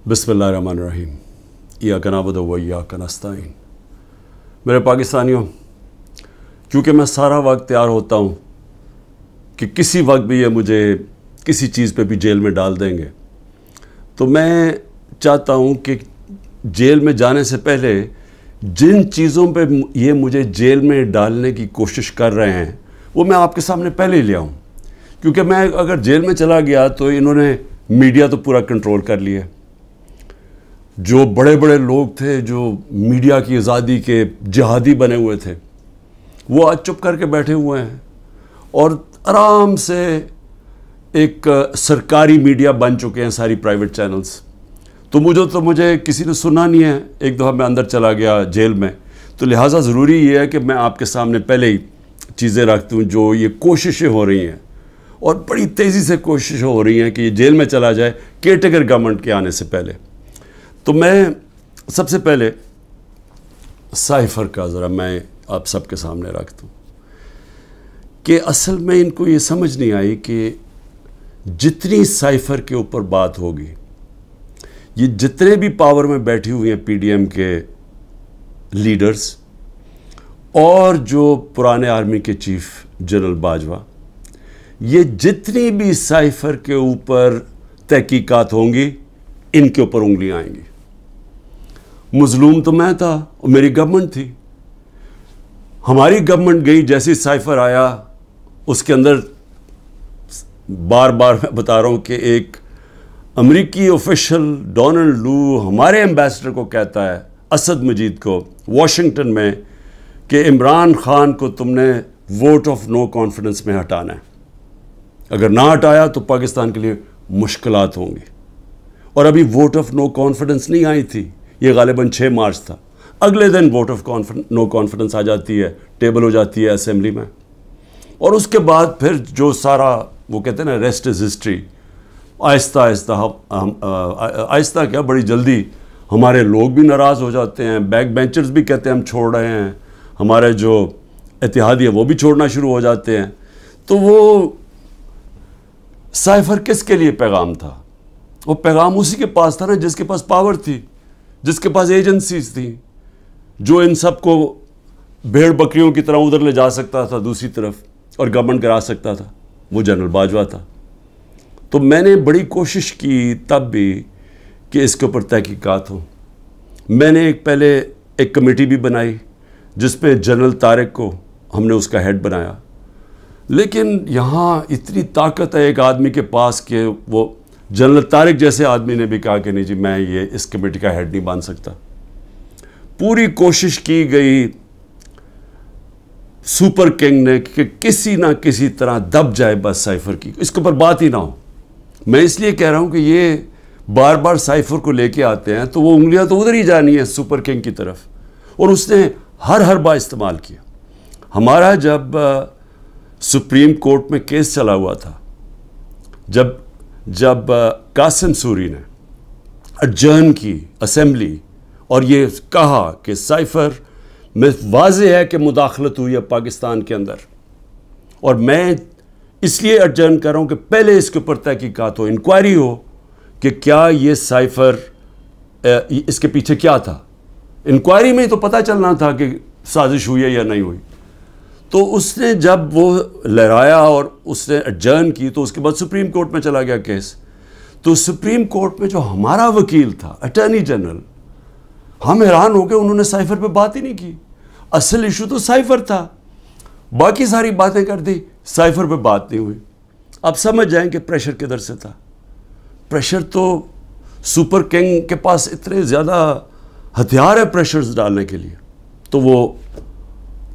बिस्मिल्लाहिर्रहमानिर्रहीम। इय्याक नअबुदु व इय्याक नस्तईन। मेरे पाकिस्तानियों, क्योंकि मैं सारा वक्त तैयार होता हूँ कि किसी वक्त भी ये मुझे किसी चीज़ पे भी जेल में डाल देंगे, तो मैं चाहता हूँ कि जेल में जाने से पहले जिन चीज़ों पे ये मुझे जेल में डालने की कोशिश कर रहे हैं वो मैं आपके सामने पहले ही ले आऊँ। क्योंकि मैं अगर जेल में चला गया तो इन्होंने मीडिया तो पूरा कंट्रोल कर लिया। जो बड़े बड़े लोग थे जो मीडिया की आज़ादी के जिहादी बने हुए थे, वो आज चुप करके बैठे हुए हैं और आराम से एक सरकारी मीडिया बन चुके हैं सारी प्राइवेट चैनल्स। तो मुझे किसी ने सुना नहीं है। एक दफ़ा मैं अंदर चला गया जेल में, तो लिहाजा ज़रूरी ये है कि मैं आपके सामने पहले ही चीज़ें रख दूँ। जो ये कोशिशें हो रही हैं और बड़ी तेज़ी से कोशिशें हो रही हैं कि ये जेल में चला जाए केयरटेकर गवर्नमेंट के आने से पहले। तो मैं सबसे पहले साइफ़र का ज़रा मैं आप सबके सामने रख दूँ कि असल में इनको ये समझ नहीं आई कि जितनी साइफ़र के ऊपर बात होगी, ये जितने भी पावर में बैठी हुई हैं पीडीएम के लीडर्स और जो पुराने आर्मी के चीफ जनरल बाजवा, ये जितनी भी साइफ़र के ऊपर तहकीकात होंगी, इनके ऊपर उंगलियां आएंगी। मजलूम तो मैं था और मेरी गवर्नमेंट थी। हमारी गवर्नमेंट गई, जैसे साइफ़र आया उसके अंदर बार बार मैं बता रहा हूँ कि एक अमेरिकी ऑफिशियल डोनाल्ड लू हमारे एम्बेसडर को कहता है, असद मजीद को, वाशिंगटन में, कि इमरान खान को तुमने वोट ऑफ नो कॉन्फिडेंस में हटाना है। अगर ना हटाया तो पाकिस्तान के लिए मुश्किलात होंगी। और अभी वोट ऑफ नो कॉन्फिडेंस नहीं आई थी, ये गालिबन 6 मार्च था। अगले दिन वोट ऑफ नो कॉन्फिडेंस आ जाती है, टेबल हो जाती है असेंबली में। और उसके बाद फिर जो सारा वो कहते हैं ना, rest is history. Aahista Aahista क्या, बड़ी जल्दी हमारे लोग भी नाराज़ हो जाते हैं, बैक बेंचर्स भी कहते हैं हम छोड़ रहे हैं, हमारे जो इत्तेहादी है वो भी छोड़ना शुरू हो जाते हैं। तो वो साइफ़र किसके लिए पैगाम था? वो पैगाम उसी के पास था ना जिसके पास पावर थी, जिसके पास एजेंसीज थी, जो इन सब को भेड़ बकरियों की तरह उधर ले जा सकता था दूसरी तरफ और गवर्नमेंट करा सकता था। वो जनरल बाजवा था। तो मैंने बड़ी कोशिश की तब भी कि इसके ऊपर तहकीकात हो। मैंने पहले एक कमेटी भी बनाई जिसमें जनरल तारिक को हमने उसका हेड बनाया। लेकिन यहाँ इतनी ताकत है एक आदमी के पास कि वो जनरल तारिक जैसे आदमी ने भी कहा कि नहीं जी, मैं ये इस कमेटी का हेड नहीं बन सकता। पूरी कोशिश की गई सुपर किंग ने कि किसी ना किसी तरह दब जाए बस साइफ़र की, इसके ऊपर बात ही ना हो। मैं इसलिए कह रहा हूँ कि ये बार बार साइफ़र को लेके आते हैं तो वो उंगलियां तो उधर ही जानी है सुपर किंग की तरफ, और उसने हर बार इस्तेमाल किया। हमारा जब सुप्रीम कोर्ट में केस चला हुआ था, जब कासिम सूरी ने अडजर्न की असेंबली और ये कहा कि साइफ़र में वाज़ेह है कि मुदाखलत हुई है पाकिस्तान के अंदर, और मैं इसलिए अडजर्न कर रहा हूँ कि पहले इसके ऊपर तहकीकात हो, इंक्वायरी हो कि क्या ये साइफ़र इसके पीछे क्या था। इंक्वायरी में ही तो पता चलना था कि साजिश हुई है या नहीं हुई। तो उसने जब वो लहराया और उसने एडजर्न की, तो उसके बाद सुप्रीम कोर्ट में चला गया केस। तो सुप्रीम कोर्ट में जो हमारा वकील था, अटॉर्नी जनरल, हम हैरान हो गए, उन्होंने साइफ़र पे बात ही नहीं की। असल इशू तो साइफ़र था, बाकी सारी बातें कर दी, साइफ़र पे बात नहीं हुई। आप समझ जाएं कि प्रेशर किधर से था। प्रेशर तो सुपर किंग के पास इतने ज़्यादा हथियार है प्रेशर्स डालने के लिए। तो वो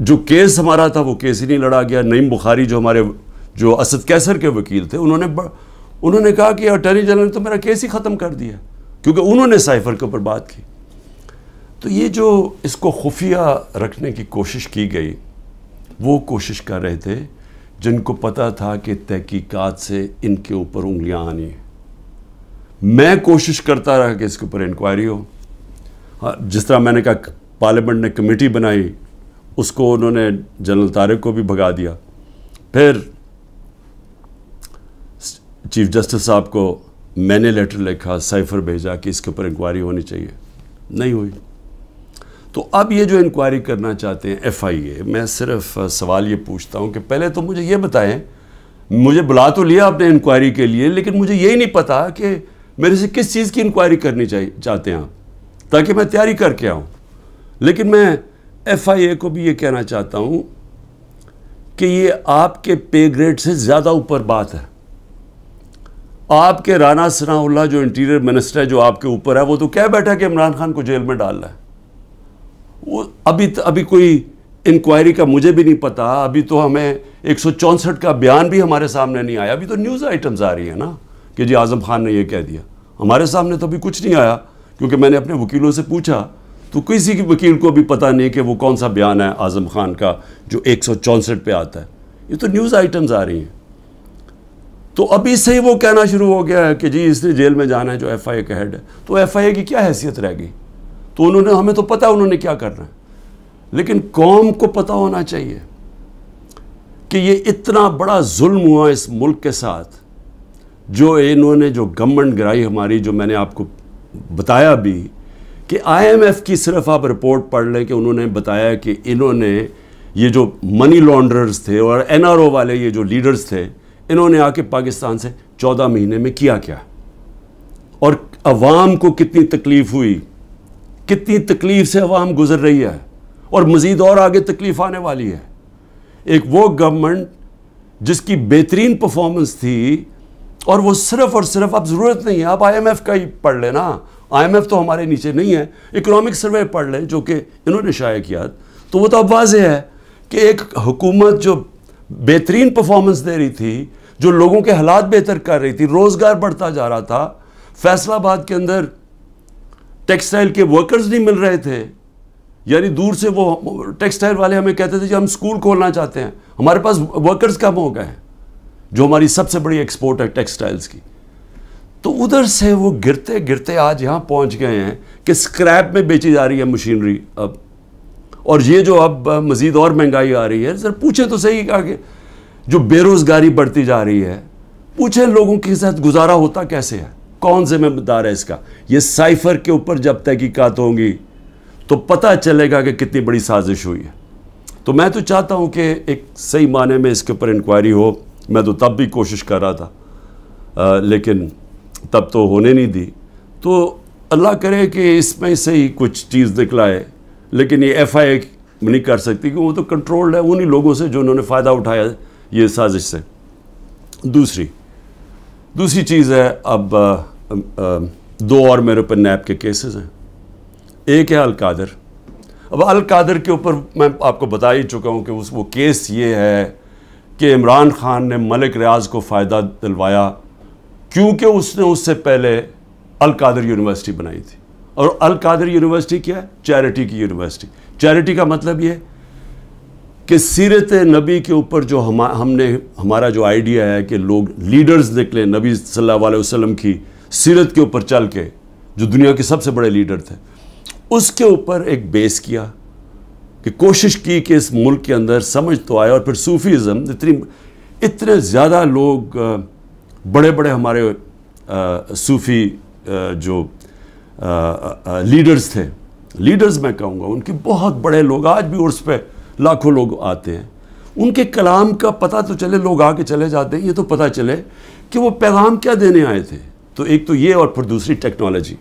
जो केस हमारा था वो केस ही नहीं लड़ा गया। नईम बुखारी जो असद कैसर के वकील थे, उन्होंने कहा कि अटॉर्नी जनरल ने तो मेरा केस ही ख़त्म कर दिया, क्योंकि उन्होंने साइफ़र के ऊपर बात की। तो ये जो इसको खुफिया रखने की कोशिश की गई, वो कोशिश कर रहे थे जिनको पता था कि तहकीकात से इनके ऊपर उंगलियां आनी है। मैं कोशिश करता रहा कि इसके ऊपर इंक्वायरी हो। हाँ, जिस तरह मैंने कहा पार्लियामेंट ने कमेटी बनाई, उसको उन्होंने जनरल तारिक को भी भगा दिया। फिर चीफ जस्टिस साहब को मैंने लेटर लिखा, साइफर भेजा कि इसके ऊपर इंक्वायरी होनी चाहिए, नहीं हुई। तो अब ये जो इंक्वायरी करना चाहते हैं FIA, मैं सिर्फ सवाल ये पूछता हूँ कि पहले तो मुझे ये बताएं, मुझे बुला तो लिया आपने इंक्वायरी के लिए, लेकिन मुझे यही नहीं पता कि मेरे से किस चीज़ की इंक्वायरी करनी चाहते हैं आप, ताकि मैं तैयारी करके आऊँ। लेकिन मैं FIA को भी ये कहना चाहता हूँ कि ये आपके पे ग्रेड से ज़्यादा ऊपर बात है। आपके राना सनाउल्लाह जो इंटीरियर मिनिस्टर है, जो आपके ऊपर है, वो तो कह बैठा कि इमरान खान को जेल में डालना है। वो अभी कोई इंक्वायरी का मुझे भी नहीं पता। अभी तो हमें 164 का बयान भी हमारे सामने नहीं आया। अभी तो न्यूज़ आइटम्स आ रही है ना कि जी आज़म खान ने ये कह दिया। हमारे सामने तो अभी कुछ नहीं आया, क्योंकि मैंने अपने वकीलों से पूछा तो किसी वकील को भी पता नहीं कि वो कौन सा बयान है आज़म खान का जो 164 पे आता है। ये तो न्यूज़ आइटम्स आ रही हैं। तो अभी से ही वो कहना शुरू हो गया है कि जी इसने जेल में जाना है, जो FIA का हेड है। तो FIA की क्या हैसियत रह गई? तो उन्होंने, हमें तो पता है उन्होंने क्या करना है, लेकिन कौम को पता होना चाहिए कि ये इतना बड़ा जुल्म हुआ इस मुल्क के साथ, जो इन्होंने जो गवर्नमेंट गिराई हमारी, जो मैंने आपको बताया भी कि IMF की सिर्फ आप रिपोर्ट पढ़ लें कि उन्होंने बताया कि इन्होंने ये जो मनी लॉन्ड्रर्स थे और NRO वाले ये जो लीडर्स थे, इन्होंने आके पाकिस्तान से 14 महीने में किया क्या, और अवाम को कितनी तकलीफ हुई, कितनी तकलीफ से अवाम गुजर रही है, और मज़ीद और आगे तकलीफ आने वाली है। एक वो गवर्नमेंट जिसकी बेहतरीन परफॉर्मेंस थी, और वो सिर्फ और सिर्फ, अब ज़रूरत नहीं है, आप IMF का ही पढ़ लेना, IMF तो हमारे नीचे नहीं है, इकोनॉमिक सर्वे पढ़ लें जो कि इन्होंने शाया किया, तो वो तो अब वाज़ेह है कि एक हुकूमत जो बेहतरीन परफॉर्मेंस दे रही थी, जो लोगों के हालात बेहतर कर रही थी, रोज़गार बढ़ता जा रहा था। फैसलाबाद के अंदर टेक्सटाइल के वर्कर्स नहीं मिल रहे थे, यानी दूर से वो टेक्सटाइल वाले हमें कहते थे कि हम स्कूल खोलना चाहते हैं, हमारे पास वर्कर्स कम हो गए हैं, जो हमारी सबसे बड़ी एक्सपोर्ट है टेक्सटाइल्स की। तो उधर से वो गिरते गिरते आज यहाँ पहुँच गए हैं कि स्क्रैप में बेची जा रही है मशीनरी अब, और ये जो अब मज़ीद और महंगाई आ रही है। सर पूछें तो सही आगे, जो बेरोज़गारी बढ़ती जा रही है, पूछें लोगों के साथ गुजारा होता कैसे है, कौन जिम्मेदार है इसका। ये साइफर के ऊपर जब तहकीकात होंगी तो पता चलेगा कि कितनी बड़ी साजिश हुई है। तो मैं तो चाहता हूँ कि एक सही माने में इसके ऊपर इंक्वायरी हो। मैं तो तब भी कोशिश कर रहा था, लेकिन तब तो होने नहीं दी। तो अल्लाह करे कि इसमें से ही कुछ चीज़ निकलाए, लेकिन ये FIA नहीं कर सकती, कि वो तो कंट्रोल्ड है उन्हीं लोगों से जो उन्होंने फ़ायदा उठाया ये साजिश से। दूसरी चीज़ है, अब 2 और मेरे ऊपर नैब के केसेस हैं। एक है अल कादर। अब अल कादर के ऊपर मैं आपको बता ही चुका हूँ कि वो केस ये है कि इमरान खान ने मलिक रियाज को फ़ायदा दिलवाया, क्योंकि उसने उससे पहले अल कादर यूनिवर्सिटी बनाई थी। और अल कादर यूनिवर्सिटी क्या है? चैरिटी की यूनिवर्सिटी। चैरिटी का मतलब ये कि सीरत नबी के ऊपर जो हमारा जो आइडिया है कि लोग लीडर्स निकले नबी सल्लल्लाहु अलैहि वसल्लम की सीरत के ऊपर चल के, जो दुनिया के सबसे बड़े लीडर थे, उसके ऊपर एक बेस किया कि कोशिश की कि इस मुल्क के अंदर समझ तो आए। और फिर सूफीज़म, इतने ज़्यादा लोग बड़े बड़े हमारे सूफ़ी जो लीडर्स थे, लीडर्स मैं कहूँगा, उनके बहुत बड़े लोग, आज भी उर्स पे लाखों लोग आते हैं, उनके कलाम का पता तो चले, लोग आके चले जाते हैं, ये तो पता चले कि वो पैगाम क्या देने आए थे। तो एक तो ये, और फिर दूसरी टेक्नोलॉजी।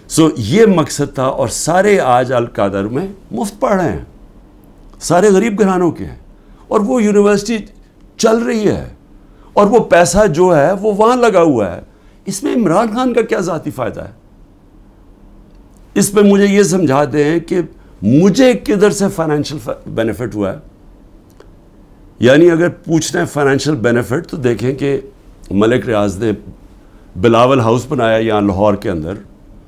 सो ये मकसद था। और सारे आज अल कादर में मुफ्त पढ़ रहे हैं, सारे गरीब घरानों के हैं, और वो यूनिवर्सिटी चल रही है, और वो पैसा जो है वो वहाँ लगा हुआ है। इसमें इमरान खान का क्या ज़ाती फ़ायदा है? इसमें मुझे ये समझा दें कि मुझे किधर से फाइनेंशियल बेनिफिट हुआ है। यानी अगर पूछना है फाइनेंशियल बेनिफिट, तो देखें कि मलिक रियाज ने बिलावल हाउस बनाया यहाँ लाहौर के अंदर,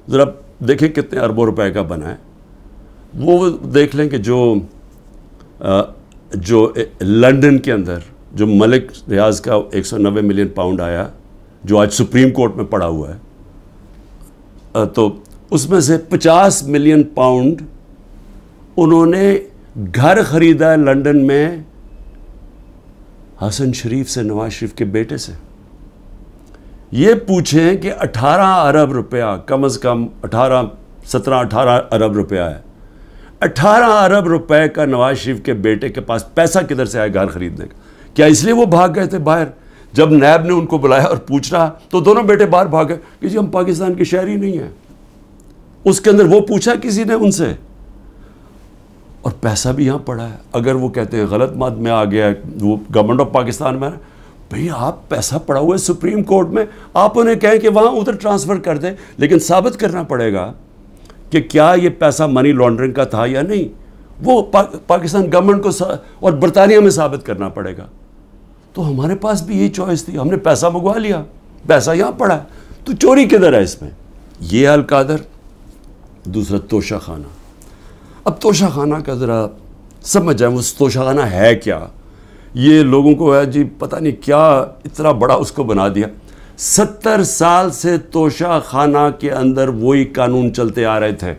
ज़रा देखें कितने अरबों रुपए का बना है। वो देख लें कि जो लंदन के अंदर जो मलिक रियाज का 190 मिलियन पाउंड आया, जो आज सुप्रीम कोर्ट में पड़ा हुआ है, तो उसमें से 50 मिलियन पाउंड उन्होंने घर खरीदा है लंदन में हसन शरीफ से, नवाज शरीफ के बेटे से। ये पूछें कि 18 अरब रुपया, कम से कम 17-18 अरब रुपया है। 18 अरब रुपए का नवाज शरीफ के बेटे के पास पैसा किधर से आया घर खरीदने का? क्या इसलिए वो भाग गए थे बाहर? जब नैब ने उनको बुलाया और पूछना तो दोनों बेटे बाहर भाग गए कि जी हम पाकिस्तान के शहरी नहीं हैं। उसके अंदर वो पूछा किसी ने उनसे, और पैसा भी यहाँ पड़ा है। अगर वो कहते हैं गलत मत में आ गया, वो गवर्नमेंट ऑफ पाकिस्तान में, भाई आप पैसा पड़ा हुआ है सुप्रीम कोर्ट में, आप उन्हें कहें कि वहाँ उधर ट्रांसफ़र कर दें, लेकिन साबित करना पड़ेगा कि क्या ये पैसा मनी लॉन्ड्रिंग का था या नहीं। वो पाकिस्तान गवर्नमेंट को और बरतानिया में साबित करना पड़ेगा। तो हमारे पास भी यही चॉइस थी, हमने पैसा मंगवा लिया, पैसा यहाँ पड़ा है, तो चोरी किधर है इसमें? ये अलकादर, दूसरा तोशा खाना। अब तोशा खाना का ज़रा समझ जाए वो तोशा खाना है क्या। ये लोगों को है जी पता नहीं क्या इतना बड़ा उसको बना दिया। 70 साल से तोशा खाना के अंदर वही कानून चलते आ रहे थे।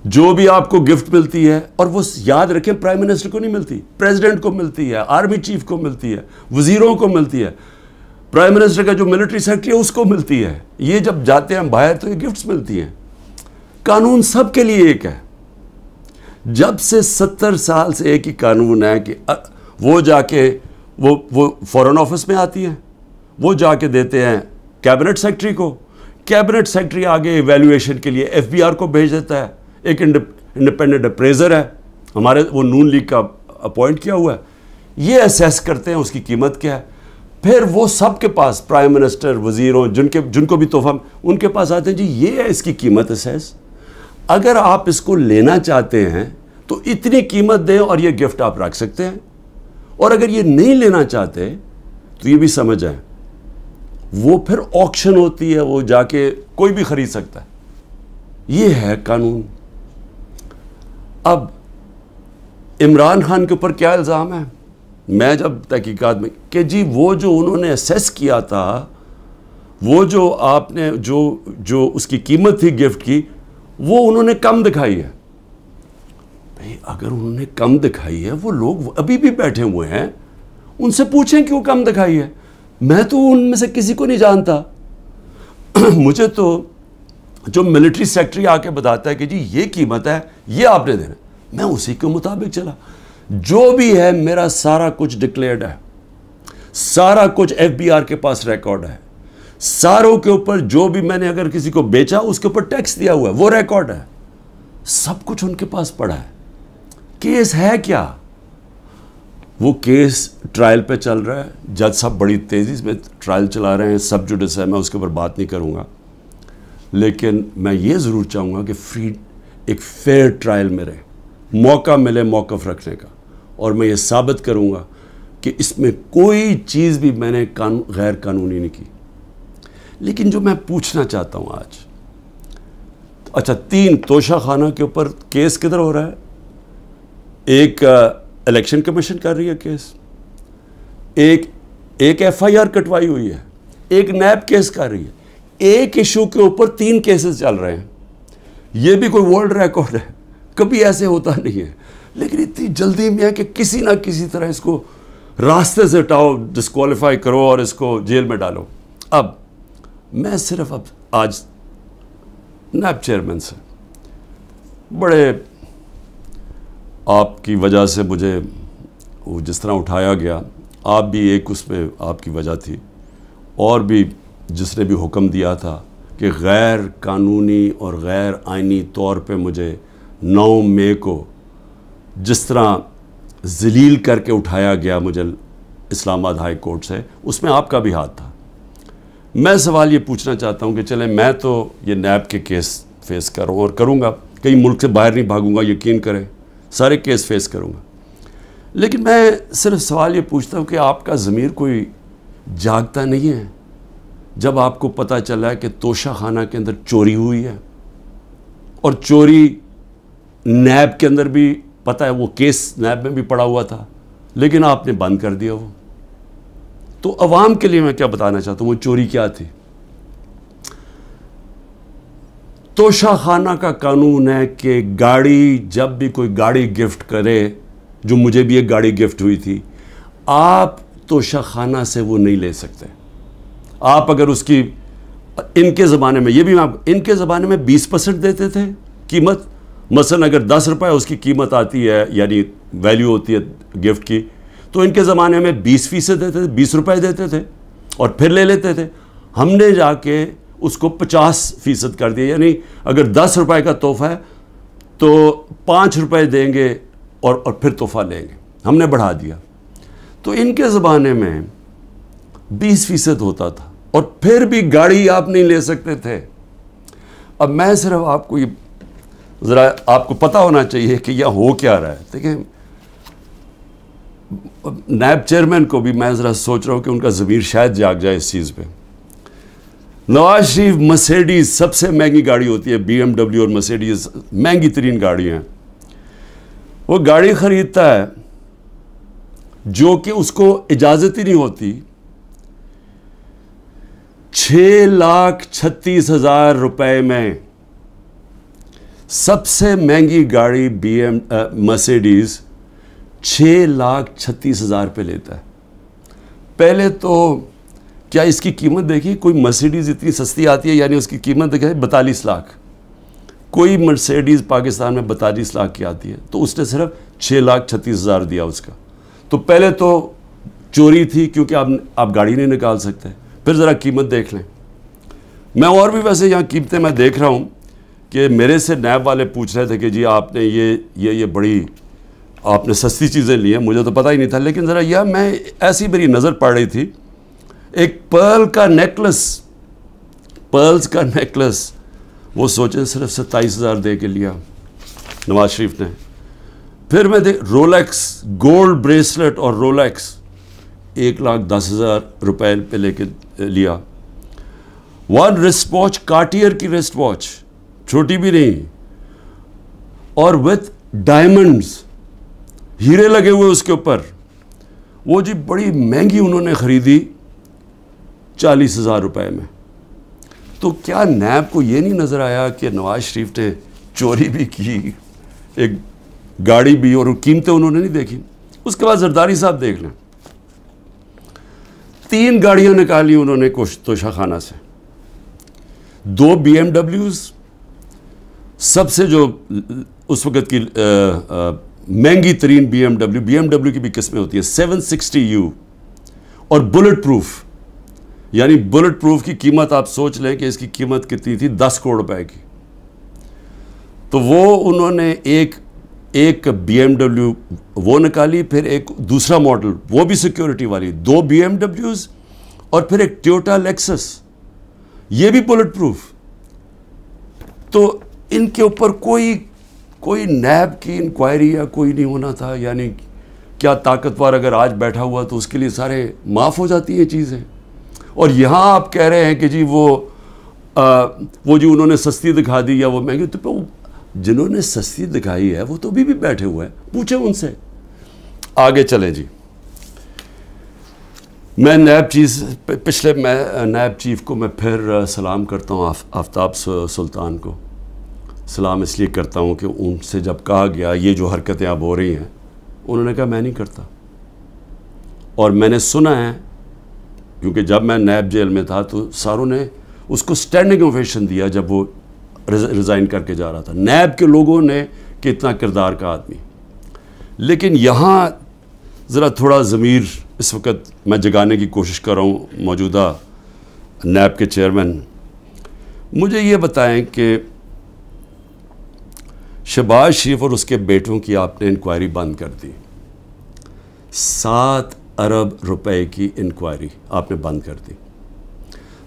जो भी आपको गिफ्ट मिलती है, और वो याद रखें प्राइम मिनिस्टर को नहीं मिलती, प्रेसिडेंट को मिलती है, आर्मी चीफ को मिलती है, वजीरों को मिलती है, प्राइम मिनिस्टर का जो मिलिट्री सेक्रेटरी है उसको मिलती है। ये जब जाते हैं बाहर तो ये गिफ्ट्स मिलती हैं। कानून सबके लिए एक है। जब से 70 साल से एक ही कानून है कि वो जाके वो फॉरेन ऑफिस में आती हैं, वो जाके देते हैं कैबिनेट सेक्रेटरी को, कैबिनेट सेक्रेटरी आगे इवैल्यूएशन के लिए एफबीआर को भेज देता है। एक इंडिपेंडेंट अप्रेजर है हमारे, वो नून लीग का अपॉइंट किया हुआ है, ये असेस करते हैं उसकी कीमत क्या है। फिर वो सबके पास प्राइम मिनिस्टर, वजीरों, जिनको भी तोहफा उनके पास आते हैं, जी ये है इसकी कीमत असेस, अगर आप इसको लेना चाहते हैं तो इतनी कीमत दें और ये गिफ्ट आप रख सकते हैं, और अगर ये नहीं लेना चाहते तो ये भी समझ आए वो फिर ऑक्शन होती है, वो जाके कोई भी खरीद सकता है। ये है कानून। अब इमरान खान के ऊपर क्या इल्ज़ाम है? मैं जब तहकीकात में कि जी वो जो उन्होंने असेस किया था, वो जो आपने जो उसकी कीमत थी गिफ्ट की, वो उन्होंने कम दिखाई है। भाई अगर उन्होंने कम दिखाई है, वो लोग अभी भी बैठे हुए हैं, उनसे पूछें क्यों कम दिखाई है। मैं तो उनमें से किसी को नहीं जानता। मुझे तो जो मिलिट्री सेक्रेटरी आके बताता है कि जी ये कीमत है, ये आपने देना, मैं उसी के मुताबिक चला। जो भी है मेरा सारा कुछ डिक्लेयर्ड है, सारा कुछ एफबीआर के पास रिकॉर्ड है, सारों के ऊपर जो भी मैंने अगर किसी को बेचा उसके ऊपर टैक्स दिया हुआ है वो रिकॉर्ड है, सब कुछ उनके पास पड़ा है। केस है क्या? वो केस ट्रायल पे चल रहा है, जज साहब बड़ी तेज़ी में ट्रायल चला रहे हैं, सब जुडिस है, मैं उसके ऊपर बात नहीं करूँगा, लेकिन मैं ये ज़रूर चाहूँगा कि एक फेयर ट्रायल में रहे, मौका मिले मौक़िफ़ रखने का, और मैं ये साबित करूँगा कि इसमें कोई चीज़ भी मैंने गैर कानूनी नहीं की। लेकिन जो मैं पूछना चाहता हूँ आज, अच्छा 3 तोशा खाना के ऊपर केस किधर हो रहा है? एक इलेक्शन कमीशन कर रही है केस, एक एफआईआर कटवाई हुई है, एक नैब केस कर रही है, एक इशू के ऊपर 3 केसेस चल रहे हैं। ये भी कोई वर्ल्ड रिकॉर्ड है, कभी ऐसे होता नहीं है। लेकिन इतनी जल्दी में है कि किसी ना किसी तरह इसको रास्ते से हटाओ, डिस्क्वालीफाई करो और इसको जेल में डालो। अब मैं सिर्फ अब आज नैब चेयरमैन से बड़े आपकी वजह से मुझे वो जिस तरह उठाया गया, आप भी एक उसमें आपकी वजह थी, और भी जिसने भी हुक्म दिया था कि गैर कानूनी और गैर आइनी तौर पे मुझे 9 मई को जिस तरह ज़लील करके उठाया गया मुझे इस्लामाबाद हाई कोर्ट से, उसमें आपका भी हाथ था। मैं सवाल ये पूछना चाहता हूँ कि चले मैं तो ये नैब के केस फेस कर रहा हूँ और करूँगा, कहीं मुल्क से बाहर नहीं भागूंगा, यकीन करें सारे केस फेस करूँगा, लेकिन मैं सिर्फ सवाल ये पूछता हूँ कि आपका ज़मीर कोई जागता नहीं है जब आपको पता चला है कि तोशा खाना के अंदर चोरी हुई है, और चोरी नैब के अंदर भी पता है, वो केस नैब में भी पड़ा हुआ था, लेकिन आपने बंद कर दिया वो। तो अवाम के लिए मैं क्या बताना चाहता हूँ, वो चोरी क्या थी? तोशा खाना का कानून है कि गाड़ी, जब भी कोई गाड़ी गिफ्ट करे, जो मुझे भी एक गाड़ी गिफ्ट हुई थी, आप तोशा खाना से वो नहीं ले सकते। आप अगर उसकी, इनके ज़माने में, ये भी मैं इनके ज़माने में 20% देते थे कीमत। मसलन अगर 10 रुपये उसकी कीमत आती है, यानी वैल्यू होती है गिफ्ट की, तो इनके ज़माने में 20% देते थे, 20 रुपये देते थे और फिर ले लेते थे। हमने जाके उसको 50% कर दिया, यानी अगर 10 रुपये का तोहफ़ा है तो 5 रुपये देंगे और फिर तोहफ़ा लेंगे, हमने बढ़ा दिया। तो इनके ज़माने में 20% होता था और फिर भी गाड़ी आप नहीं ले सकते थे। अब मैं सिर्फ आपको ये ज़रा, आपको पता होना चाहिए कि यह हो क्या रहा है। देखिए, नायब चेयरमैन को भी मैं ज़रा सोच रहा हूँ कि उनका ज़मीर शायद जाग जाए इस चीज़ पे। नवाज शरीफ मर्सिडीज़ सबसे महंगी गाड़ी होती है, BMW और मर्सिडीज़ महंगी तरीन गाड़ियाँ हैं। वो गाड़ी ख़रीदता है जो कि उसको इजाज़त ही नहीं होती, 6,36,000 रुपए में सबसे महंगी गाड़ी मर्सिडीज़ 6,36,000 पे लेता है। पहले तो क्या इसकी कीमत देखी, कोई मर्सिडीज़ इतनी सस्ती आती है, यानी उसकी कीमत देखा 42 लाख। कोई मर्सिडीज़ पाकिस्तान में 42 लाख की आती है, तो उसने सिर्फ 6,36,000 दिया उसका। तो पहले तो चोरी थी, क्योंकि आप गाड़ी नहीं निकाल सकते। फिर ज़रा कीमत देख लें। मैं और भी वैसे यहाँ कीमतें मैं देख रहा हूँ कि मेरे से नैब वाले पूछ रहे थे कि जी आपने ये बड़ी आपने सस्ती चीज़ें ली हैं, मुझे तो पता ही नहीं था। लेकिन ज़रा यह मैं ऐसी मेरी नज़र पड़ रही थी, एक पर्ल्स का नेकलेस, वो सोचे सिर्फ 27,000 दे के लिया नवाज शरीफ ने। फिर मैं देख रोलेक्स गोल्ड ब्रेसलेट और रोलेक्स 1,10,000 रुपए पे लेके लिया। वन रिस्ट वॉच, कार्टियर की रिस्ट वॉच, छोटी भी नहीं, और विथ डायमंड्स, हीरे लगे हुए उसके ऊपर, वो जी बड़ी महंगी उन्होंने ख़रीदी 40,000 रुपए में। तो क्या नैब को ये नहीं नज़र आया कि नवाज शरीफ ने चोरी भी की, एक गाड़ी भी, और कीमतें उन्होंने नहीं देखी। उसके बाद जरदारी साहब देख लें, 3 गाड़ियां निकाली उन्होंने तोशाखाना से, 2 BMWs, सबसे जो उस वक़्त की महंगी तरीन BMW की भी किस्में होती है 760U, और बुलेट प्रूफ, यानी बुलेट प्रूफ की कीमत आप सोच लें कि इसकी कीमत कितनी थी, 10 करोड़ रुपए की। तो वो उन्होंने एक BMW वो निकाली, फिर एक दूसरा मॉडल, वो भी सिक्योरिटी वाली, 2 BMWs, और फिर एक टोयोटा लेक्सस, ये भी बुलेट प्रूफ। तो इनके ऊपर कोई नैब की इंक्वायरी या कोई नहीं होना था। यानी क्या ताकतवर अगर आज बैठा हुआ तो उसके लिए सारे माफ़ हो जाती हैं चीज़ें। और यहाँ आप कह रहे हैं कि जी वो जी उन्होंने सस्ती दिखा दी या वो महंगी। तो जिन्होंने सस्ती दिखाई है वो तो अभी भी बैठे हुए हैं, पूछे उनसे। आगे चलें जी। मैं नायब चीफ को मैं फिर सलाम करता हूँ, आफ्ताब सुल्तान को सलाम इसलिए करता हूँ कि उनसे जब कहा गया ये जो हरकतें अब हो रही हैं, उन्होंने कहा मैं नहीं करता। और मैंने सुना है, क्योंकि जब मैं नायब जेल में था तो सारों ने उसको स्टैंडिंग ओवेशन दिया जब वो रिज़ाइन करके जा रहा था। नायब के लोगों ने कि इतना किरदार का आदमी। लेकिन यहाँ ज़रा थोड़ा ज़मीर इस वक्त मैं जगाने की कोशिश कर रहा हूँ मौजूदा नायब के चेयरमैन। मुझे ये बताएं कि शहबाज शरीफ और उसके बेटों की आपने इंक्वायरी बंद कर दी, 7 अरब रुपए की इंक्वायरी आपने बंद कर दी।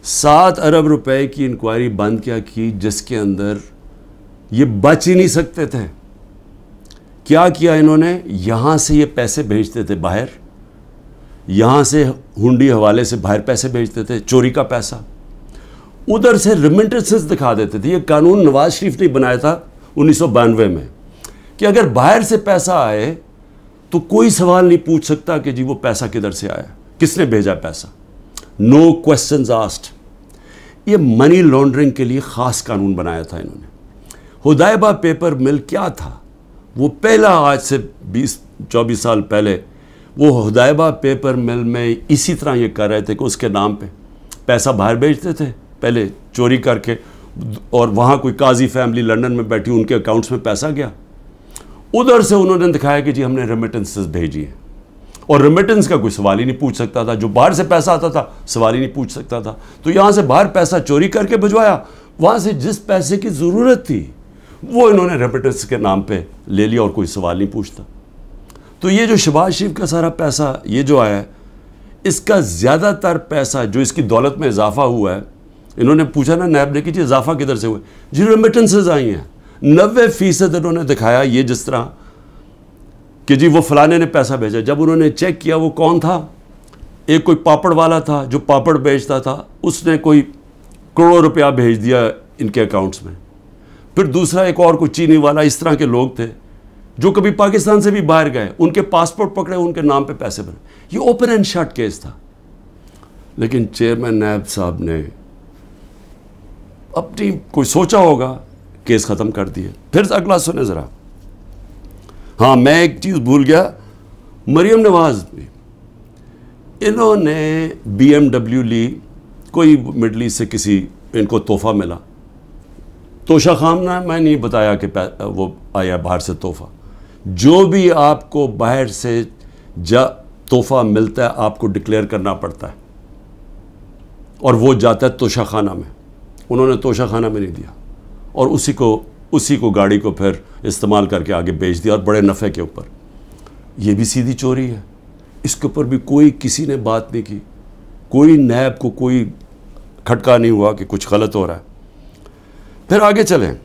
7 अरब रुपए की इंक्वायरी बंद क्या की, जिसके अंदर ये बच ही नहीं सकते थे। क्या किया इन्होंने, यहाँ से ये पैसे भेजते थे बाहर, यहाँ से हुंडी हवाले से बाहर पैसे भेजते थे, चोरी का पैसा, उधर से रिमिटेंसेस दिखा देते थे। ये कानून नवाज शरीफ ने बनाया था 1992 में कि अगर बाहर से पैसा आए तो कोई सवाल नहीं पूछ सकता कि जी वो पैसा किधर से आया, किसने भेजा पैसा, नो क्वेश्चंस आस्क्ड। ये मनी लॉन्ड्रिंग के लिए ख़ास कानून बनाया था इन्होंने। हुदैबा पेपर मिल क्या था, वो पहला, आज से 20-24 साल पहले वो हुदैबा पेपर मिल में इसी तरह ये कर रहे थे कि उसके नाम पे पैसा बाहर भेजते थे पहले चोरी करके, और वहाँ कोई काजी फैमिली लंदन में बैठी, उनके अकाउंट्स में पैसा गया, उधर से उन्होंने दिखाया कि जी हमने रेमिटेंसेस भेजी हैं, और रेमिटेंस का कोई सवाल ही नहीं पूछ सकता था, जो बाहर से पैसा आता था सवाल ही नहीं पूछ सकता था। तो यहाँ से बाहर पैसा चोरी करके भिजवाया, वहाँ से जिस पैसे की ज़रूरत थी वो इन्होंने रेमिटेंस के नाम पे ले लिया और कोई सवाल नहीं पूछता। तो ये जो शहबाज शरीफ का सारा पैसा ये जो आया है, इसका ज़्यादातर पैसा जो इसकी दौलत में इजाफा हुआ है, इन्होंने पूछा ना नैब ने कि जी इजाफा किधर से हुआ, जी रेमिटेंसेज आई हैं। 90% इन्होंने दिखाया ये जिस तरह कि जी वो फलाने ने पैसा भेजा। जब उन्होंने चेक किया वो कौन था, एक कोई पापड़ वाला था जो पापड़ बेचता था, उसने कोई करोड़ों रुपया भेज दिया इनके अकाउंट्स में। फिर दूसरा एक और कोई चीनी वाला, इस तरह के लोग थे जो कभी पाकिस्तान से भी बाहर गए, उनके पासपोर्ट पकड़े, उनके नाम पे पैसे बने। ये ओपन एंड शट केस था। लेकिन चेयरमैन नैब साहब ने अपनी कोई सोचा होगा, केस ख़त्म कर दिए। फिर अगला सुने ज़रा। हाँ, मैं एक चीज़ भूल गया, मरियम नवाज़ भी, इन्होंने BMW ली, कोई मिडल ईस्ट से किसी इनको तोहफ़ा मिला, तोशा खाना मैं नहीं बताया कि वो आया बाहर से तोहफ़ा। जो भी आपको बाहर से तोहफ़ा मिलता है आपको डिक्लेयर करना पड़ता है, और वो जाता है तोशा खाना में। उन्होंने तोशा खाना में नहीं दिया, और उसी को गाड़ी को फिर इस्तेमाल करके आगे बेच दिया, और बड़े नफ़े के ऊपर। ये भी सीधी चोरी है। इसके ऊपर भी कोई किसी ने बात नहीं की, कोई नैब को कोई खटका नहीं हुआ कि कुछ गलत हो रहा है। फिर आगे चलें।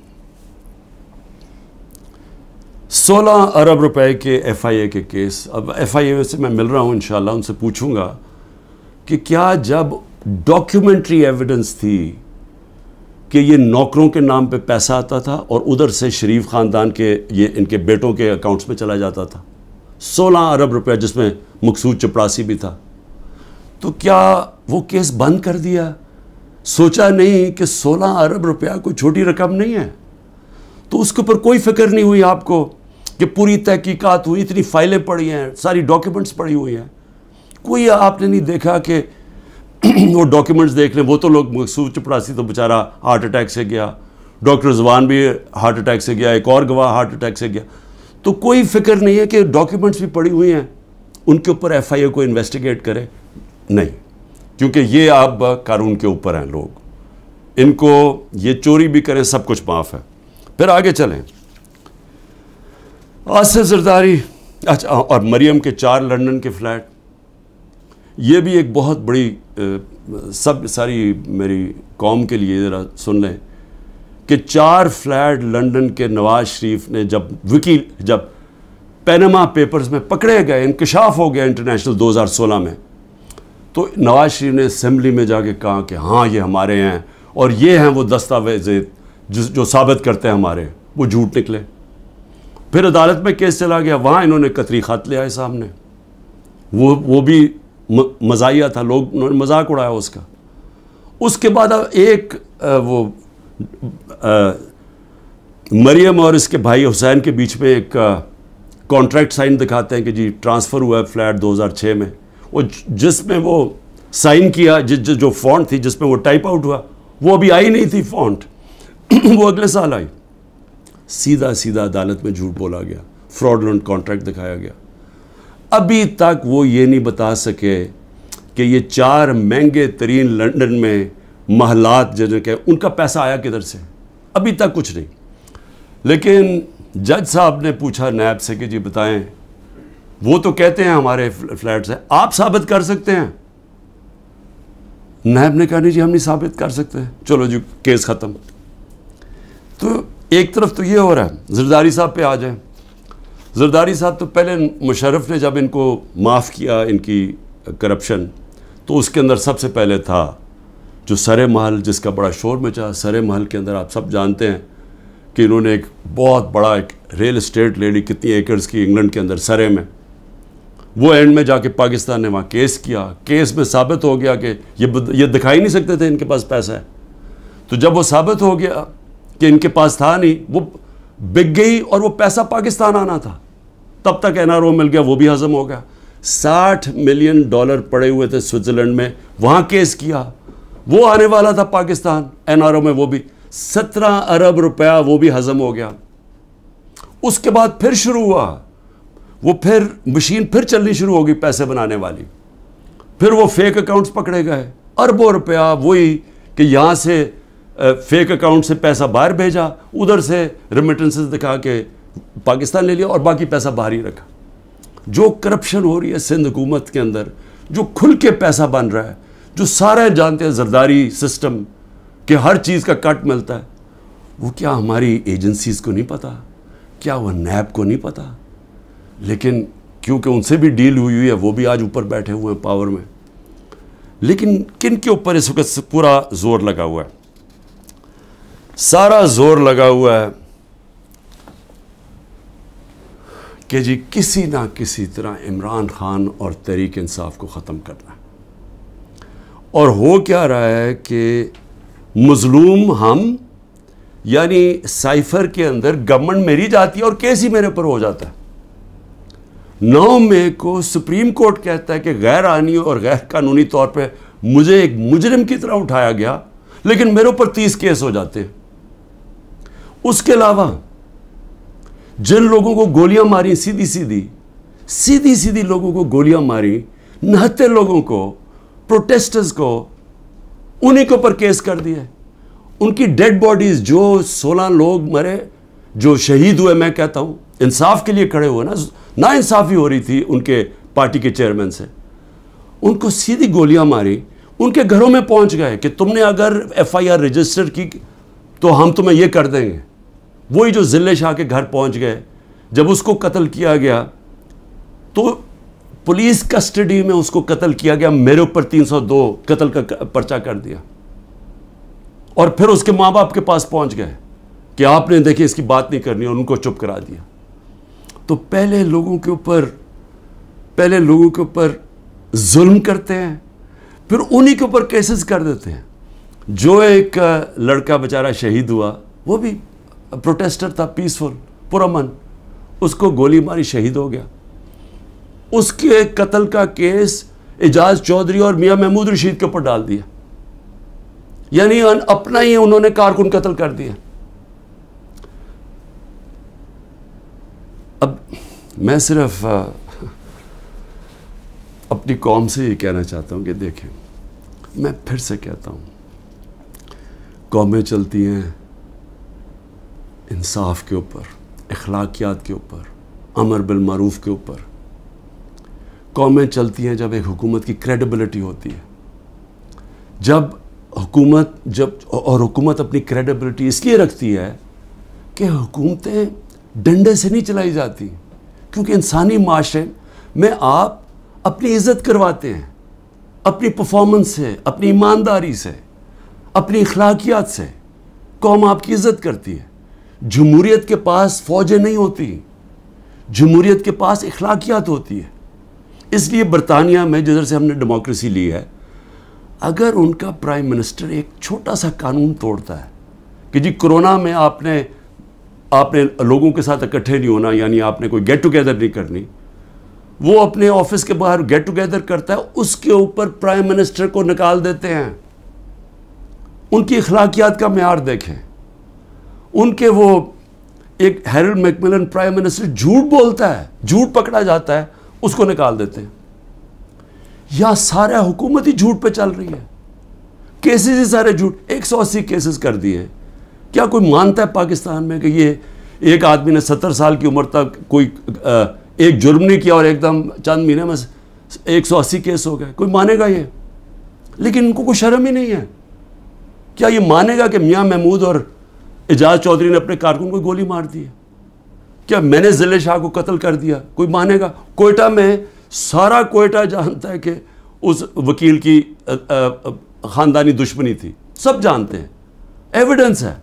16 अरब रुपए के FIA के केस। अब FIA से मैं मिल रहा हूँ, इंशाल्लाह उनसे पूछूंगा कि क्या जब डॉक्यूमेंट्री एविडेंस थी कि ये नौकरों के नाम पे पैसा आता था और उधर से शरीफ ख़ानदान के ये इनके बेटों के अकाउंट्स में चला जाता था, 16 अरब रुपया, जिसमें मकसूद चपरासी भी था, तो क्या वो केस बंद कर दिया? सोचा नहीं कि 16 अरब रुपया कोई छोटी रकम नहीं है? तो उसके ऊपर कोई फिक्र नहीं हुई आपको कि पूरी तहकीकात हुई, इतनी फाइलें पड़ी हैं, सारी डॉक्यूमेंट्स पड़ी हुई हैं, कोई आपने नहीं देखा कि वो डॉक्यूमेंट्स देख लें? वो तो लोग, मकसूद चपरासी तो बेचारा हार्ट अटैक से गया, डॉक्टर जवान भी हार्ट अटैक से गया, एक और गवाह हार्ट अटैक से गया। तो कोई फिक्र नहीं है कि डॉक्यूमेंट्स भी पड़ी हुई हैं, उनके ऊपर FIA को इन्वेस्टिगेट करे? नहीं, क्योंकि ये अब कानून के ऊपर हैं लोग, इनको ये चोरी भी करें सब कुछ माफ़ है। फिर आगे चलें। आसिफ जरदारी, अच्छा, और मरियम के 4 लंदन के फ्लैट, ये भी एक बहुत बड़ी सब सारी मेरी कौम के लिए ज़रा सुन लें कि 4 फ्लैट लंदन के नवाज शरीफ ने जब पैनामा पेपर्स में पकड़े गए, इंकशाफ हो गया इंटरनेशनल 2016 में, तो नवाज शरीफ ने असेंबली में जाके कहा कि हाँ ये हमारे हैं और ये हैं वो दस्तावेज़ जो साबित करते हैं हमारे, वो झूठ निकले। फिर अदालत में केस चला गया, वहाँ इन्होंने कतरी ख़त ले आए सामने, वो भी मज़ाहिया था, लोग उन्होंने मजाक उड़ाया उसका। उसके बाद अब एक मरियम और इसके भाई हुसैन के बीच में एक कॉन्ट्रैक्ट साइन दिखाते हैं कि जी ट्रांसफ़र हुआ है फ्लैट 2006 में, वो जिसमें वो साइन किया, जो फ़ॉन्ट थी जिसमें वो टाइप आउट हुआ, वो अभी आई नहीं थी फ़ॉन्ट वो अगले साल आई। सीधा अदालत में झूठ बोला गया, फ्रॉडलेंट कॉन्ट्रैक्ट दिखाया गया। अभी तक वो ये नहीं बता सके कि ये 4 महंगे तरीन लंदन में महलात जिनके, उनका पैसा आया किधर से, अभी तक कुछ नहीं। लेकिन जज साहब ने पूछा नैब से कि जी बताएं, वो तो कहते हैं हमारे फ्लैट्स हैं, आप साबित कर सकते हैं? नैब ने कहा नहीं जी हम नहीं साबित कर सकते, चलो जी केस ख़त्म। तो एक तरफ तो ये हो रहा है। जरदारी साहब पे आ जाए। जरदारी साहब तो पहले मुशर्रफ ने जब इनको माफ़ किया इनकी करप्शन, तो उसके अंदर सबसे पहले था जो सरे महल, जिसका बड़ा शोर मचा। सरे महल के अंदर आप सब जानते हैं कि इन्होंने एक बहुत बड़ा एक रियल इस्टेट ले ली, कितनी एकर्स की, इंग्लैंड के अंदर सरे में। वो एंड में जाके पाकिस्तान ने वहाँ केस किया, केस में साबित हो गया कि ये दिखा ही नहीं सकते थे इनके पास पैसा है। तो जब वो साबित हो गया कि इनके पास था नहीं, वो बिक गई और वो पैसा पाकिस्तान आना था, तब तक NRO मिल गया, वो भी हजम हो गया। $60 मिलियन पड़े हुए थे स्विट्ज़रलैंड में, वहाँ केस किया, वो आने वाला था पाकिस्तान एनआरओ में, वो भी 17 अरब रुपया वो भी हजम हो गया। उसके बाद फिर शुरू हुआ, वो फिर मशीन फिर चलनी शुरू होगी पैसे बनाने वाली। फिर वो फेक अकाउंट्स पकड़े गए, अरबों रुपया वही कि यहाँ से फेक अकाउंट से पैसा बाहर भेजा, उधर से रेमिटेंसेस दिखा के पाकिस्तान ले लिया और बाकी पैसा बाहर ही रखा। जो करप्शन हो रही है सिंध हुकूमत के अंदर, जो खुल के पैसा बन रहा है, जो सारे जानते हैं जरदारी सिस्टम कि हर चीज़ का कट मिलता है, वो क्या हमारी एजेंसीज को नहीं पता? क्या वो नैब को नहीं पता? लेकिन क्योंकि उनसे भी डील हुई है, वो भी आज ऊपर बैठे हुए हैं पावर में। लेकिन किन के ऊपर इस वक्त पूरा जोर लगा हुआ है? सारा जोर लगा हुआ है कि जी किसी ना किसी तरह इमरान खान और तहरीक इंसाफ को ख़त्म करना है। और हो क्या रहा है कि मजलूम हम, यानी साइफर के अंदर गवर्नमेंट मेरी जाती है और केस ही मेरे ऊपर हो जाता है। 9 मई को सुप्रीम कोर्ट कहता है कि गैर आईनी और गैर कानूनी तौर पे मुझे एक मुजरिम की तरह उठाया गया, लेकिन मेरे ऊपर 30 केस हो जाते हैं। उसके अलावा जिन लोगों को गोलियां मारी, सीधी सीधी लोगों को गोलियां मारी, 69 लोगों को, प्रोटेस्टर्स को, उन्हीं के ऊपर केस कर दिए। उनकी डेड बॉडीज, जो 16 लोग मरे, जो शहीद हुए, मैं कहता हूं इंसाफ के लिए खड़े हुए ना इंसाफी हो रही थी उनके पार्टी के चेयरमैन से, उनको सीधी गोलियां मारी, उनके घरों में पहुंच गए कि तुमने अगर FIR रजिस्टर की तो हम तुम्हें ये कर देंगे। वही जो जिले शाह के घर पहुंच गए, जब उसको कत्ल किया गया तो पुलिस कस्टडी में उसको कत्ल किया गया, मेरे ऊपर 302 कत्ल का पर्चा कर दिया। और फिर उसके माँ बाप के पास पहुंच गए कि आपने देखिए इसकी बात नहीं करनी, और उनको चुप करा दिया। तो पहले लोगों के ऊपर जुल्म करते हैं, फिर उन्हीं के ऊपर केसेस कर देते हैं। जो एक लड़का बेचारा शहीद हुआ, वो भी प्रोटेस्टर था, पीसफुल, पुरअमन, उसको गोली मारी, शहीद हो गया। उसके कत्ल का केस एजाज चौधरी और मियां महमूद रशीद के ऊपर डाल दिया, यानी अपना ही उन्होंने कारकुन कत्ल कर दिया। अब मैं सिर्फ अपनी कौम से ये कहना चाहता हूं कि देखें, मैं फिर से कहता हूं, कौमें चलती हैं इंसाफ के ऊपर, अखलाकियात के ऊपर, अमर बिल मारूफ के ऊपर। कौमें चलती हैं जब एक हुकूमत की क्रेडिबिलिटी होती है। हुकूमत अपनी क्रेडिबिलिटी इसलिए रखती है कि हुकूमतें डंडे से नहीं चलाई जाती, क्योंकि इंसानी माशरे में आप अपनी इज़्ज़त करवाते हैं, अपनी परफॉर्मेंस से, अपनी ईमानदारी से, अपनी अखलाकियात से कौम आपकी इज़्ज़त करती है। जमहूरियत के पास फ़ौजें नहीं होती, जमहूरियत के पास अखलाकियात होती है। इसलिए बरतानिया में जिधर से हमने डेमोक्रेसी ली है, अगर उनका प्राइम मिनिस्टर एक छोटा सा कानून तोड़ता है कि जी कोरोना में आपने लोगों के साथ इकट्ठे नहीं होना, यानी आपने कोई गेट टुगेदर नहीं करनी, वो अपने ऑफिस के बाहर गेट टुगेदर करता है, उसके ऊपर प्राइम मिनिस्टर को निकाल देते हैं। उनकी अखलाकियात का म्यार देखें। उनके वो एक हैरोल्ड मैकमिलन प्राइम मिनिस्टर झूठ बोलता है, झूठ पकड़ा जाता है, उसको निकाल देते हैं। या सारा हुकूमत ही झूठ पे चल रही है, केसेस ही सारे झूठ, 180 केसेस कर दिए। क्या कोई मानता है पाकिस्तान में कि ये एक आदमी ने 70 साल की उम्र तक कोई एक जुर्म नहीं किया और एकदम चंद महीने में 180 केस हो गए? कोई मानेगा ये? लेकिन इनको कोई शर्म ही नहीं है। क्या ये मानेगा कि मियां महमूद और एजाज चौधरी ने अपने कारकुन को गोली मार दी है? क्या मैंने जिले शाह को कत्ल कर दिया? कोई मानेगा? कोयटा में सारा कोयटा जानता है कि उस वकील की ख़ानदानी दुश्मनी थी, सब जानते हैं, एविडेंस है।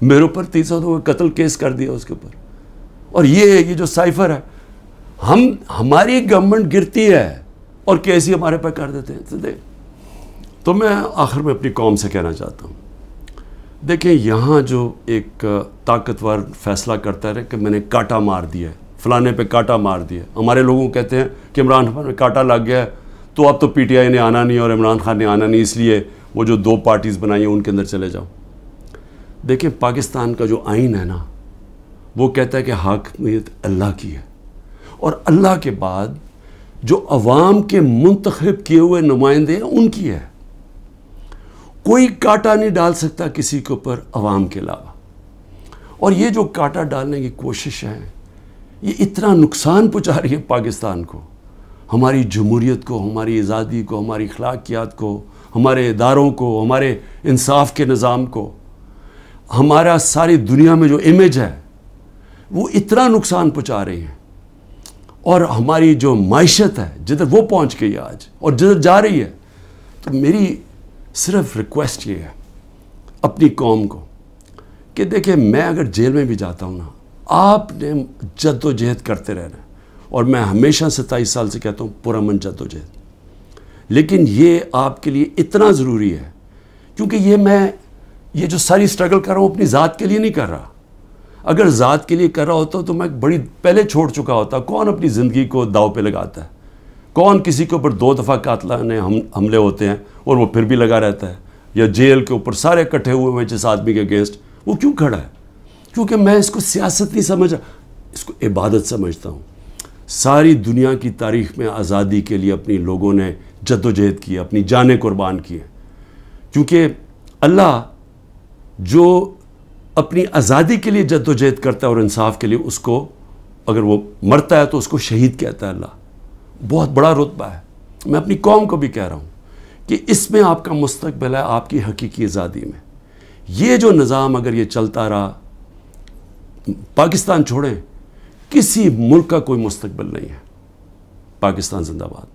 मेरे ऊपर 302 कत्ल केस कर दिया उसके ऊपर। और ये जो साइफर है, हमारी गवर्नमेंट गिरती है और केस ही हमारे पर कर देते हैं। तो मैं आखिर में अपनी कौम से कहना चाहता हूँ, देखें, यहाँ जो एक ताकतवर फैसला करता है कि मैंने कांटा मार दिया है, फलाने पे कांटा मार दिया। हमारे लोगों को कहते हैं कि इमरान खान में कांटा लग गया है, तो अब तो PTI ने आना नहीं और इमरान खान ने आना नहीं, इसलिए वो जो 2 पार्टीज़ बनाई हैं उनके अंदर चले जाओ। देखिए, पाकिस्तान का जो आइन है ना, वो कहता है कि हाकिमियत अल्लाह की है, और अल्लाह के बाद जो अवाम के मुंतखब किए हुए नुमाइंदे हैं उनकी है। कोई कांटा नहीं डाल सकता किसी के ऊपर अवाम के अलावा। और ये जो कांटा डालने की कोशिश है, ये इतना नुकसान पहुंचा रही है पाकिस्तान को, हमारी जमहूरियत को, हमारी आज़ादी को, हमारी अखलाकियात को, हमारे इदारों को, हमारे इंसाफ के निज़ाम को, हमारा सारी दुनिया में जो इमेज है वो इतना नुकसान पहुंचा रही है। और हमारी जो माइशत है जिधर वो पहुंच गई आज और जिधर जा रही है, तो मेरी सिर्फ रिक्वेस्ट ये है अपनी कौम को कि देखिए, मैं अगर जेल में भी जाता हूँ ना, आपने जद्दोजहद करते रहना है। और मैं हमेशा 27 साल से कहता हूँ पुरअमन जद्दोजहद, लेकिन ये आपके लिए इतना ज़रूरी है क्योंकि ये जो सारी स्ट्रगल कर रहा हूँ अपनी ज़ात के लिए नहीं कर रहा। अगर ज़ात के लिए कर रहा होता तो मैं बड़ी पहले छोड़ चुका होता। कौन अपनी ज़िंदगी को दाव पे लगाता है? कौन किसी के ऊपर 2 दफ़ा कातलाने हमले होते हैं और वो फिर भी लगा रहता है? या जेल के ऊपर सारे इकट्ठे हुए हैं जिस आदमी के अगेंस्ट, वो क्यों खड़ा है? क्योंकि मैं इसको सियासत नहीं समझ, इसको इबादत समझता हूँ। सारी दुनिया की तारीख़ में आज़ादी के लिए अपनी लोगों ने जद्दोजहद की, अपनी जानें कुर्बान की हैं, क्योंकि अल्लाह जो अपनी आज़ादी के लिए जद्दोजहद करता है और इंसाफ के लिए, उसको अगर वो मरता है तो उसको शहीद कहता है अल्लाह। बहुत बड़ा रुतबा है। मैं अपनी कौम को भी कह रहा हूँ कि इसमें आपका मुस्तकबिल है, आपकी हकीकी आज़ादी में। ये जो निज़ाम अगर ये चलता रहा, पाकिस्तान छोड़ें, किसी मुल्क का कोई मुस्तकबिल नहीं है। पाकिस्तान जिंदाबाद।